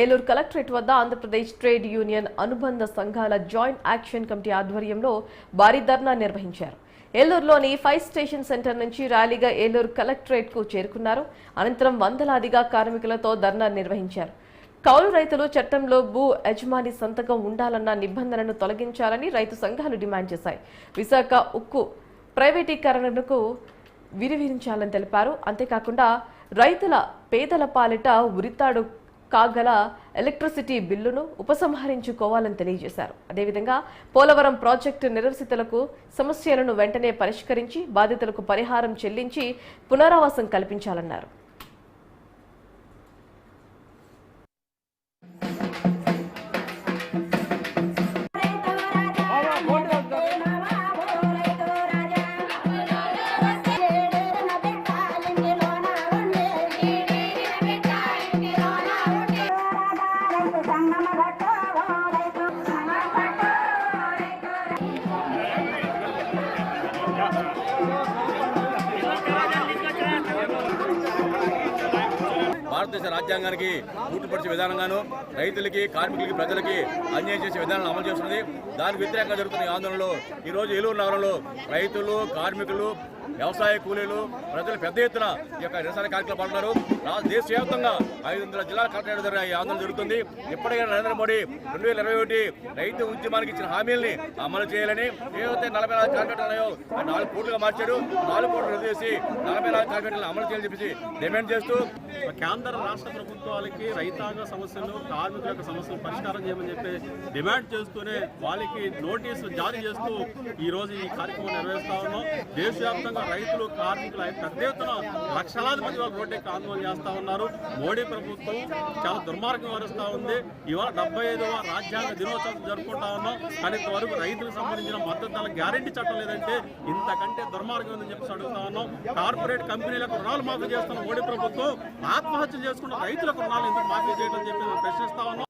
Eluru collectorate వద్ద Andhra Pradesh trade union అనుబంధ సంఘాల జాయింట్ యాక్షన్ కమిటీ ఆధ్వర్యంలో భారీ ధర్నా నిర్వహించారు. ఏలూరులోని 5 స్టేషన్ సెంటర్ నుంచి ర్యాలీగా ఏలూరు కలెక్టరేట్ కు చేరుకున్నారు. అనంతరం వందలాదిగా కార్మికులతో ధర్నా నిర్వహించారు. కౌలు రైతులు చట్టంలో భూ యజమాని సంతకం ఉండాలన్న నిబంధనను తొలగించాలని రైతు సంఘాలు డిమాండ్ చేశాయి. విశాఖ ఉక్కు ప్రైవేటీకరణకు విరివించాలని తెలిపారు. అంతేకాకుండా రైతుల పేదల పాలిట ఉరితాడు కాగల ఎలక్ట్రిసిటీ బిల్లును ఉపసంహరించుకోవాలని తెలియజేశారు. అదేవిధంగా పోలవరం ప్రాజెక్టు నిర్వసితులకు సమస్యలను వెంటనే పరిష్కరించి బాధితులకు పరిహారం చెల్లించి పునరావాసం కల్పించాలన్నారు. భారతదేశ రాజ్యాంగానికి పూర్తిపరిచే విధానంగాను రైతులకి, కార్మికులకి, ప్రజలకి అన్యాయం చేసే విధానాలను అమలు చేస్తున్నది. దానికి వ్యతిరేకంగా జరుగుతున్న ఈ ఆందోళనలో ఈరోజు ఏలూరు నగరంలో రైతులు, కార్మికులు, వ్యవసాయ కూలీలు, ప్రజలు పెద్ద ఎత్తున ఈ యొక్క నిరసన కార్యక్రమాలు పాల్గొన్నారు. దేశవ్యాప్తంగా 500 జిల్లాల కలెక్టరేట్ దగ్గర ఈ ఆందోళన జరుగుతుంది. ఇప్పటికైనా నరేంద్ర మోడీ 2021 రైతు ఉద్యమానికి ఇచ్చిన హామీల్ని అమలు చేయాలని, ఏవైతే 44 కార్పొరేట్లు ఉన్నాయో 4 కోట్లుగా మార్చాడు, 4 కోట్లు రద్దు చేసి 44 కార్పొరేట్లను అమలు చేయాలని చెప్పేసి డిమాండ్ చేస్తూ కేంద్ర రాష్ట్ర ప్రభుత్వాలకి రైతాంగ సమస్యలు, కార్మికుల యొక్క సమస్యలు పరిష్కారం చేయమని చెప్పి డిమాండ్ చేస్తూనే వాళ్ళకి నోటీసులు జారీ చేస్తూ ఈ రోజు ఈ కార్యక్రమం నిర్వహిస్తా ఉన్నాం. దేశవ్యాప్తంగా రైతులు, కార్మికులు పెద్ద ఎత్తున లక్షలాది మంది వాళ్ళు రోడ్డెక్కి ఆందోళన చేస్తా ఉన్నారు. మోడీ ప్రభుత్వం చాలా దుర్మార్గం వ్యవహరిస్తూ ఉంది. ఇవాళ 75వ రాజ్యాంగ దినోత్సవం జరుపుకుంటా ఉన్నాం. కానీ ఇంతవరకు రైతులకు సంబంధించిన మద్దతు ధర గ్యారెంటీ చట్టం లేదంటే ఇంతకంటే దుర్మార్గం ఉందని చెప్పి అడుగుతా ఉన్నాం. కార్పొరేట్ కంపెనీలకు రుణాలు మాఫీ చేస్తున్న మోడీ ప్రభుత్వం ఆత్మహత్యలు చేసుకున్న రైతులకు రుణాలు ఎందుకు మాఫీ చేయడం చెప్పి ప్రశ్నిస్తా ఉన్నాం.